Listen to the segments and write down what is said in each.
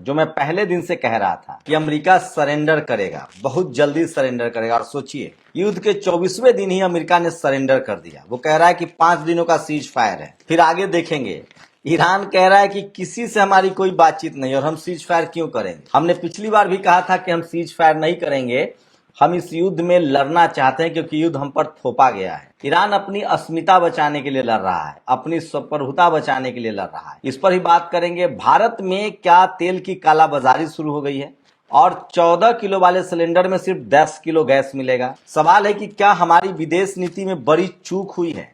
जो मैं पहले दिन से कह रहा था कि अमेरिका सरेंडर करेगा, बहुत जल्दी सरेंडर करेगा। और सोचिए, युद्ध के 24वें दिन ही अमेरिका ने सरेंडर कर दिया। वो कह रहा है कि 5 दिनों का सीज फायर है। फिर आगे देखेंगे, ईरान कह रहा है कि किसी से हमारी कोई बातचीत नहीं और हम सीज फायर क्यों करेंगे। हमने पिछली बार भी कहा था कि हम सीज फायर नहीं करेंगे, हम इस युद्ध में लड़ना चाहते हैं क्योंकि युद्ध हम पर थोपा गया है। ईरान अपनी अस्मिता बचाने के लिए लड़ रहा है, अपनी स्वप्रभुता बचाने के लिए लड़ रहा है। इस पर ही बात करेंगे। भारत में क्या तेल की कालाबाजारी शुरू हो गई है और 14 किलो वाले सिलेंडर में सिर्फ 10 किलो गैस मिलेगा। सवाल है कि क्या हमारी विदेश नीति में बड़ी चूक हुई है।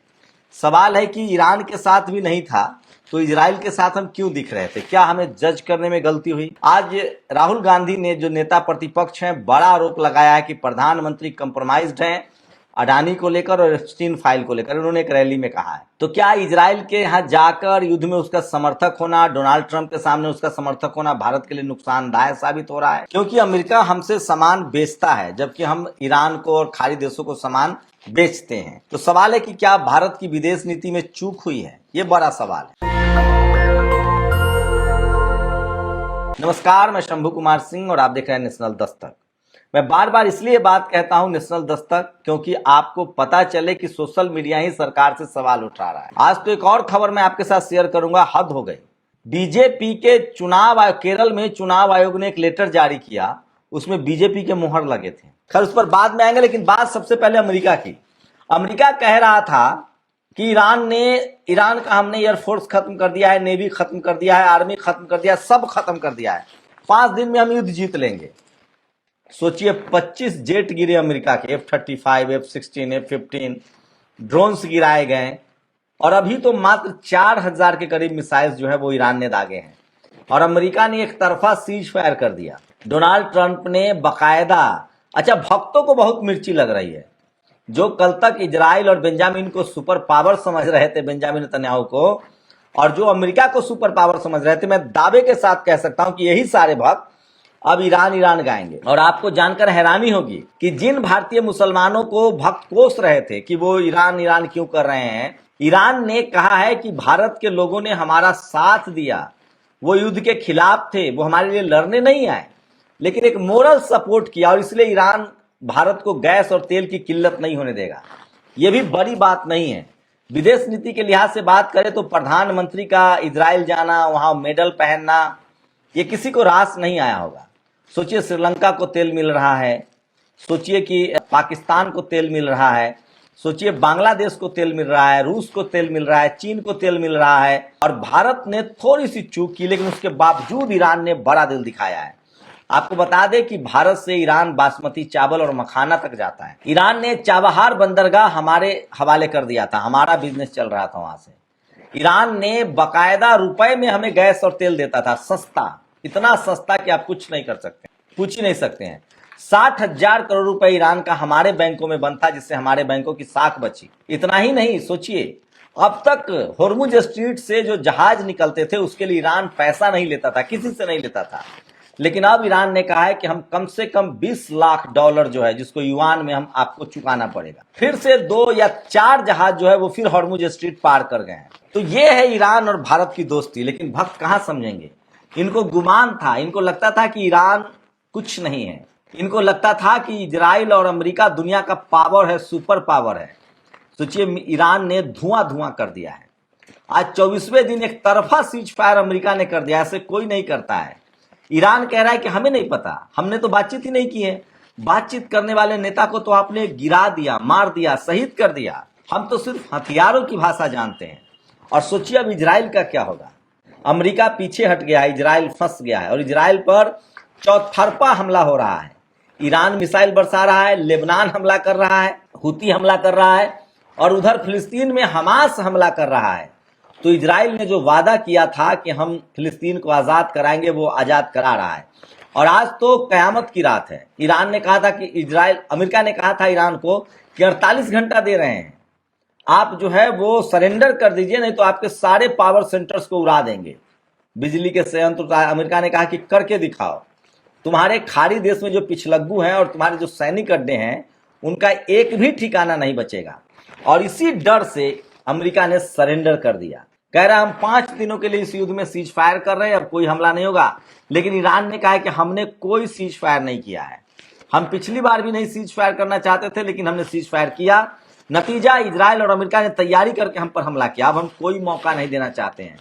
सवाल है कि ईरान के साथ भी नहीं था तो इजराइल के साथ हम क्यों दिख रहे थे। क्या हमें जज करने में गलती हुई। आज राहुल गांधी ने, जो नेता प्रतिपक्ष हैं, बड़ा आरोप लगाया है कि प्रधानमंत्री कंप्रोमाइज्ड हैं अडानी को लेकर और एप्स्टीन फाइल को लेकर। उन्होंने एक रैली में कहा है। तो क्या इजराइल के यहाँ जाकर युद्ध में उसका समर्थक होना, डोनाल्ड ट्रंप के सामने उसका समर्थक होना भारत के लिए नुकसानदायक साबित हो रहा है। क्योंकि अमेरिका हमसे सामान बेचता है जबकि हम ईरान को और खाड़ी देशों को सामान बेचते हैं। तो सवाल है कि क्या भारत की विदेश नीति में चूक हुई है। ये बड़ा सवाल है। नमस्कार, मैं शंभू कुमार सिंह और आप देख रहे हैं नेशनल दस्तक। मैं बार बार इसलिए बात कहता हूं नेशनल दस्तक क्योंकि आपको पता चले कि सोशल मीडिया ही सरकार से सवाल उठा रहा है। आज तो एक और खबर मैं आपके साथ शेयर करूंगा, हद हो गई। बीजेपी के चुनाव, केरल में चुनाव आयोग ने एक लेटर जारी किया, उसमें बीजेपी के मुहर लगे थे। खैर उस पर बाद में आएंगे, लेकिन बात सबसे पहले अमेरिका की। अमेरिका कह रहा था कि ईरान का हमने एयरफोर्स खत्म कर दिया है, नेवी खत्म कर दिया है, आर्मी खत्म कर दिया है, सब खत्म कर दिया है। 5 दिन में हम युद्ध जीत लेंगे। सोचिए, 25 जेट गिरे अमेरिका के, F-35, F-16, F-15 ड्रोन्स गिराए गए और अभी तो मात्र 4000 के करीब मिसाइल्स जो है वो ईरान ने दागे हैं और अमेरिका ने एक तरफा सीज फायर कर दिया। डोनाल्ड ट्रंप ने बकायदा, अच्छा भक्तों को बहुत मिर्ची लग रही है, जो कल तक इजराइल और बेंजामिन को सुपर पावर समझ रहे थे, बेंजामिन नेतन्याहू को, और जो अमेरिका को सुपर पावर समझ रहे थे, मैं दावे के साथ कह सकता हूं कि यही सारे भक्त अब ईरान ईरान गाएंगे। और आपको जानकर हैरानी होगी कि जिन भारतीय मुसलमानों को भक्त कोस रहे थे कि वो ईरान ईरान क्यों कर रहे हैं, ईरान ने कहा है कि भारत के लोगों ने हमारा साथ दिया, वो युद्ध के खिलाफ थे, वो हमारे लिए लड़ने नहीं आए, लेकिन एक मोरल सपोर्ट किया और इसलिए ईरान भारत को गैस और तेल की किल्लत नहीं होने देगा। यह भी बड़ी बात नहीं है। विदेश नीति के लिहाज से बात करें तो प्रधानमंत्री का इजराइल जाना, वहां मेडल पहनना, ये किसी को रास नहीं आया होगा। सोचिए, श्रीलंका को तेल मिल रहा है, सोचिए कि पाकिस्तान को तेल मिल रहा है, सोचिए बांग्लादेश को तेल मिल रहा है, रूस को तेल मिल रहा है, चीन को तेल मिल रहा है और भारत ने थोड़ी सी चूक की, लेकिन उसके बावजूद ईरान ने बड़ा दिल दिखाया है। आपको बता दें कि भारत से ईरान बासमती चावल और मखाना तक जाता है। ईरान ने चाबहार बंदरगाह हमारे हवाले कर दिया था, हमारा बिजनेस चल रहा था वहां से। ईरान ने बकायदा रुपए में हमें गैस और तेल देता था, सस्ता, इतना सस्ता कि आप कुछ नहीं कर सकते, पूछ ही नहीं सकते हैं। 60,000 करोड़ रुपए ईरान का हमारे बैंकों में बंद था, जिससे हमारे बैंकों की साख बची। इतना ही नहीं, सोचिए अब तक होर्मुज स्ट्रीट से जो जहाज निकलते थे उसके लिए ईरान पैसा नहीं लेता था, किसी से नहीं लेता था, लेकिन अब ईरान ने कहा है कि हम कम से कम $20 लाख जो है, जिसको युआन में हम आपको चुकाना पड़ेगा। फिर से 2 या 4 जहाज जो है वो फिर होर्मुज स्ट्रीट पार कर गए हैं। तो ये है ईरान और भारत की दोस्ती। लेकिन भक्त कहां समझेंगे। इनको गुमान था, इनको लगता था कि ईरान कुछ नहीं है, इनको लगता था कि इजराइल और अमेरिका दुनिया का पावर है, सुपर पावर है। सोचिए, ईरान ने धुआं धुआं कर दिया है। आज 24वें दिन एक तरफा सीज फायर अमेरिका ने कर दिया। ऐसे कोई नहीं करता है। ईरान कह रहा है कि हमें नहीं पता, हमने तो बातचीत ही नहीं की है। बातचीत करने वाले नेता को तो आपने गिरा दिया, मार दिया, शहीद कर दिया। हम तो सिर्फ हथियारों की भाषा जानते हैं। और सोचिए अब इजराइल का क्या होगा। अमेरिका पीछे हट गया है, इजराइल फंस गया है और इजराइल पर चौतरफा हमला हो रहा है। ईरान मिसाइल बरसा रहा है, लेबनान हमला कर रहा है, हुती हमला कर रहा है और उधर फिलिस्तीन में हमास हमला कर रहा है। तो इजराइल ने जो वादा किया था कि हम फिलिस्तीन को आजाद कराएंगे, वो आजाद करा रहा है। और आज तो कयामत की रात है। ईरान ने कहा था कि अमेरिका ने कहा था ईरान को कि 48 घंटा दे रहे हैं, आप जो है वो सरेंडर कर दीजिए, नहीं तो आपके सारे पावर सेंटर्स को उड़ा देंगे, बिजली के संयंत्र। अमेरिका ने कहा कि करके दिखाओ। तुम्हारे खाड़ी देश में जो पिछलग्गू हैं और तुम्हारे जो सैनिक अड्डे हैं, उनका एक भी ठिकाना नहीं बचेगा। और इसी डर से अमेरिका ने सरेंडर कर दिया। कह रहा है हम 5 दिनों के लिए इस युद्ध में सीज फायर कर रहे हैं, अब कोई हमला नहीं होगा। लेकिन ईरान ने कहा है कि हमने कोई सीज फायर नहीं किया है, हम पिछली बार भी नहीं सीज फायर करना चाहते थे लेकिन हमने सीज फायर किया। नतीजा इजराइल और अमेरिका ने तैयारी करके हम पर हमला किया, अब हम कोई मौका नहीं देना चाहते हैं।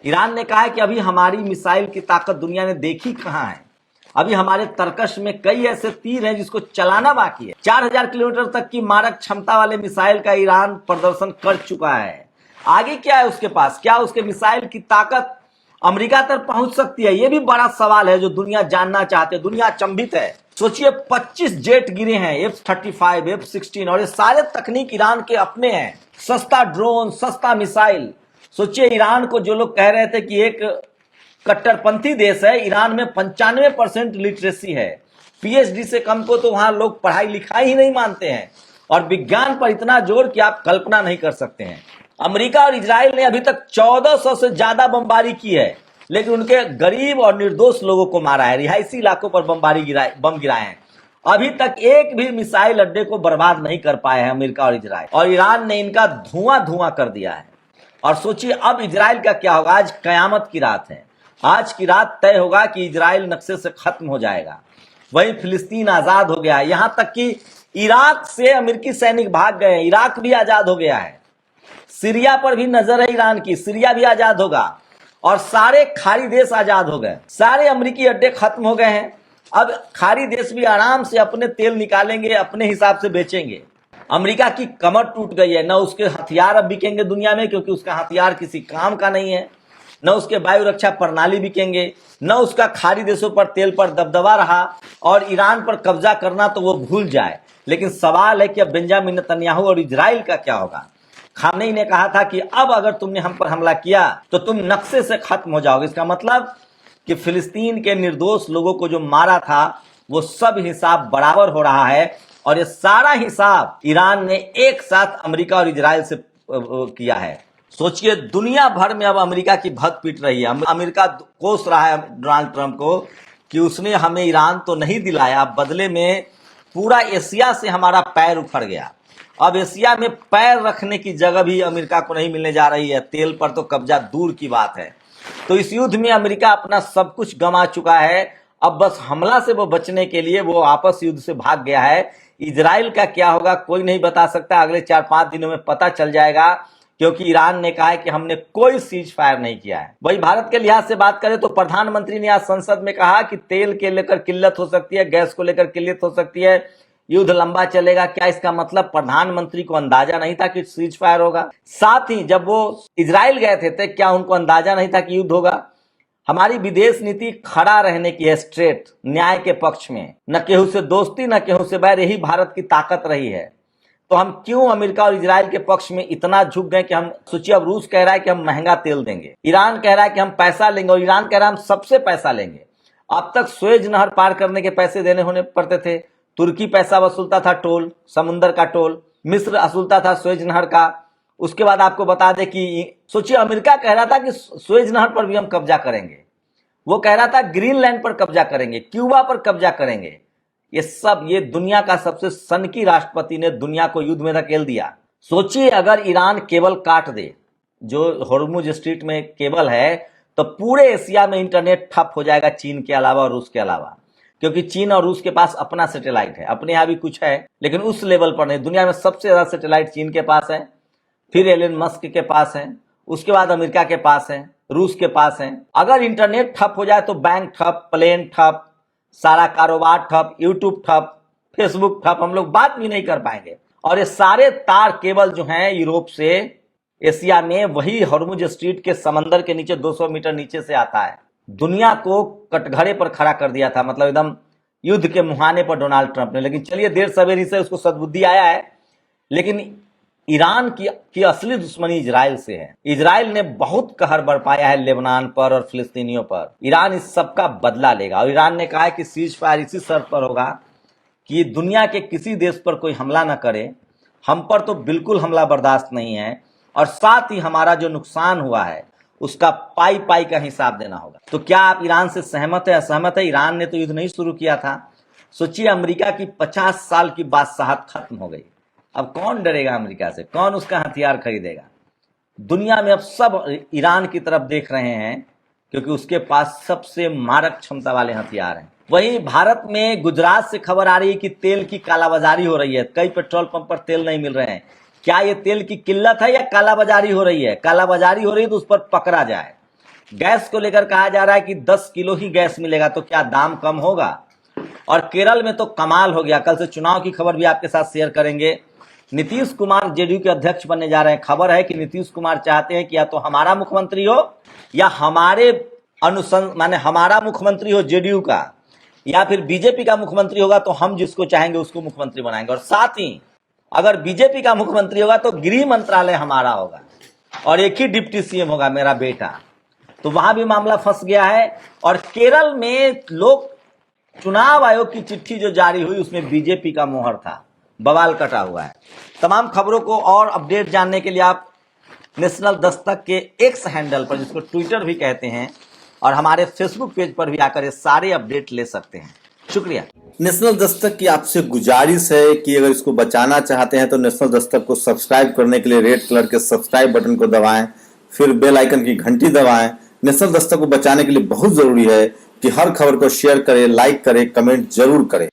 ईरान ने कहा है कि अभी हमारी मिसाइल की ताकत दुनिया ने देखी कहाँ है, अभी हमारे तरकश में कई ऐसे तीर हैं जिसको चलाना बाकी है। 4000 किलोमीटर तक की मारक क्षमता वाले मिसाइल का ईरान प्रदर्शन कर चुका है। आगे क्या है उसके पास, क्या उसके मिसाइल की ताकत अमेरिका तक पहुंच सकती है? यह भी बड़ा सवाल है जो दुनिया जानना चाहते है, दुनिया अचंभित है। सोचिए 25 जेट गिरे हैं, F-35, F-16, और ये सारे तकनीक ईरान के अपने हैं। सस्ता ड्रोन, सस्ता मिसाइल। सोचिए ईरान को जो लोग कह रहे थे कि एक कट्टरपंथी देश है, ईरान में 95% लिटरेसी है। पीएचडी से कम को तो वहां लोग पढ़ाई लिखाई ही नहीं मानते हैं, और विज्ञान पर इतना जोर कि आप कल्पना नहीं कर सकते हैं। अमेरिका और इजराइल ने अभी तक 1400 से ज्यादा बमबारी की है, लेकिन उनके गरीब और निर्दोष लोगों को मारा है, रिहायशी इलाकों पर बम गिराए हैं। अभी तक एक भी मिसाइल अड्डे को बर्बाद नहीं कर पाए हैं अमेरिका और इजराइल, और ईरान ने इनका धुआं धुआं कर दिया है। और सोचिए अब इजराइल का क्या होगा। आज कयामत की रात है, आज की रात तय होगा कि इजराइल नक्शे से खत्म हो जाएगा, वहीं फिलिस्तीन आजाद हो गया। यहां तक कि इराक से अमेरिकी सैनिक भाग गए, इराक भी आजाद हो गया है। सीरिया पर भी नजर है ईरान की, सीरिया भी आजाद होगा, और सारे खाड़ी देश आजाद हो गए, सारे अमेरिकी अड्डे खत्म हो गए हैं। अब खाड़ी देश भी आराम से अपने तेल निकालेंगे, अपने हिसाब से बेचेंगे। अमेरिका की कमर टूट गई है, न उसके हथियार अब बिकेंगे दुनिया में, क्योंकि उसका हथियार किसी काम का नहीं है, न उसके वायु रक्षा प्रणाली बिकेंगे, न उसका खाड़ी देशों पर तेल पर दबदबा रहा, और ईरान पर कब्जा करना तो वो भूल जाए। लेकिन सवाल है कि अब बेंजामिन नेतन्याहू और इजराइल का क्या होगा। खामेनी ने कहा था कि अब अगर तुमने हम पर हमला किया तो तुम नक्शे से खत्म हो जाओगे। इसका मतलब कि फिलिस्तीन के निर्दोष लोगों को जो मारा था वो सब हिसाब बराबर हो रहा है, और ये सारा हिसाब ईरान ने एक साथ अमेरिका और इजराइल से किया है। सोचिए दुनिया भर में अब अमेरिका की भग पीट रही है। अमेरिका कोस रहा है डोनाल्ड ट्रंप को कि उसने हमें ईरान तो नहीं दिलाया, बदले में पूरा एशिया से हमारा पैर उखड़ गया। अब एशिया में पैर रखने की जगह भी अमेरिका को नहीं मिलने जा रही है, तेल पर तो कब्जा दूर की बात है। तो इस युद्ध में अमेरिका अपना सब कुछ गंवा चुका है। अब बस हमला से वो बचने के लिए वो आपस युद्ध से भाग गया है। इजराइल का क्या होगा कोई नहीं बता सकता, अगले 4-5 दिनों में पता चल जाएगा, क्योंकि ईरान ने कहा है कि हमने कोई सीज फायर नहीं किया है। वही भारत के लिहाज से बात करें तो प्रधानमंत्री ने आज संसद में कहा कि तेल के लेकर किल्लत हो सकती है, गैस को लेकर किल्लत हो सकती है, युद्ध लंबा चलेगा। क्या इसका मतलब प्रधानमंत्री को अंदाजा नहीं था कि सीज फायर होगा? साथ ही जब वो इजराइल गए थे क्या उनको अंदाजा नहीं था कि युद्ध होगा? हमारी विदेश नीति खड़ा रहने की है, स्ट्रेट न्याय के पक्ष में, न केहू से दोस्ती न केहू से बैर, यही भारत की ताकत रही है। तो हम क्यों अमेरिका और इजराइल के पक्ष में इतना झुक गए कि हम सोचिए अब रूस कह रहा है कि हम महंगा तेल देंगे, ईरान कह रहा है कि हम पैसा लेंगे, और ईरान कह रहा है हम सबसे पैसा लेंगे। अब तक स्वेज नहर पार करने के पैसे देने होने पड़ते थे, तुर्की पैसा वसूलता था टोल, समुंदर का टोल, मिस्र वसूलता था स्वेज नहर का। उसके बाद आपको बता दें कि सोचिए अमेरिका कह रहा था कि स्वेज नहर पर भी हम कब्जा करेंगे, वो कह रहा था ग्रीनलैंड पर कब्जा करेंगे, क्यूबा पर कब्जा करेंगे। ये दुनिया का सबसे सनकी राष्ट्रपति ने दुनिया को युद्ध में धकेल दिया। सोचिए अगर ईरान केबल काट दे, जो हॉर्मुज स्ट्रीट में केबल है, तो पूरे एशिया में इंटरनेट ठप हो जाएगा, चीन के अलावा और रूस के अलावा, क्योंकि चीन और रूस के पास अपना सैटेलाइट है, अपने यहाँ भी कुछ है लेकिन उस लेवल पर नहीं। दुनिया में सबसे ज्यादा सैटेलाइट चीन के पास है, फिर एलन मस्क के पास है, उसके बाद अमेरिका के पास है, रूस के पास है। अगर इंटरनेट ठप हो जाए तो बैंक ठप, प्लेन ठप, सारा कारोबार ठप, यूट्यूब ठप, फेसबुक ठप, हम लोग बात भी नहीं कर पाएंगे। और ये सारे तार केबल जो हैं यूरोप से एशिया में, वही हॉर्मुज स्ट्रीट के समंदर के नीचे 200 मीटर नीचे से आता है। दुनिया को कटघरे पर खड़ा कर दिया था, मतलब एकदम युद्ध के मुहाने पर डोनाल्ड ट्रंप ने। लेकिन चलिए देर सवेरी से उसको सद्बुद्धि आया है। लेकिन ईरान की असली दुश्मनी इजराइल से है। इजराइल ने बहुत कहर बरपाया है लेबनान पर और फिलिस्तीनियों पर। ईरान इस सब का बदला लेगा, और ईरान ने कहा है कि सीज फायर इसी शर्त पर होगा कि दुनिया के किसी देश पर कोई हमला न करे, हम पर तो बिल्कुल हमला बर्दाश्त नहीं है, और साथ ही हमारा जो नुकसान हुआ है उसका पाई पाई का हिसाब देना होगा। तो क्या आप ईरान से सहमत है, असहमत है? ईरान ने तो युद्ध नहीं शुरू किया था। सोचिए अमेरिका की 50 साल की बादशाहत खत्म हो गई। अब कौन डरेगा अमेरिका से? कौन उसका हथियार खरीदेगा? दुनिया में अब सब ईरान की तरफ देख रहे हैं, क्योंकि उसके पास सबसे मारक क्षमता वाले हथियार हैं। वहीं भारत में गुजरात से खबर आ रही है कि तेल की कालाबाजारी हो रही है, कई पेट्रोल पंप पर तेल नहीं मिल रहे हैं। क्या ये तेल की किल्लत है या कालाबाजारी हो रही है? कालाबाजारी हो रही है तो उस पर पकड़ा जाए। गैस को लेकर कहा जा रहा है कि 10 किलो ही गैस मिलेगा, तो क्या दाम कम होगा? और केरल में तो कमाल हो गया, कल से चुनाव की खबर भी आपके साथ शेयर करेंगे। नीतीश कुमार जेडीयू के अध्यक्ष बनने जा रहे हैं। खबर है कि नीतीश कुमार चाहते हैं कि या तो हमारा मुख्यमंत्री हो या हमारे माने हमारा मुख्यमंत्री हो जेडीयू का, या फिर बीजेपी का मुख्यमंत्री होगा तो हम जिसको चाहेंगे उसको मुख्यमंत्री बनाएंगे। और साथ ही अगर बीजेपी का मुख्यमंत्री होगा तो गृह मंत्रालय हमारा होगा और एक ही डिप्टी सीएम होगा, मेरा बेटा। तो वहां भी मामला फंस गया है। और केरल में लोग चुनाव आयोग की चिट्ठी जो जारी हुई उसमें बीजेपी का मोहर था, बवाल कटा हुआ है। तमाम खबरों को और अपडेट जानने के लिए आप नेशनल दस्तक के एक्स हैंडल पर, जिसको ट्विटर भी कहते हैं, और हमारे फेसबुक पेज पर भी आकर ये सारे अपडेट ले सकते हैं। शुक्रिया। नेशनल दस्तक की आपसे गुजारिश है कि अगर इसको बचाना चाहते हैं तो नेशनल दस्तक को सब्सक्राइब करने के लिए रेड कलर के सब्सक्राइब बटन को दबाएं, फिर बेल आइकन की घंटी दबाएं। नेशनल दस्तक को बचाने के लिए बहुत जरूरी है कि हर खबर को शेयर करें, लाइक करें, कमेंट जरूर करें।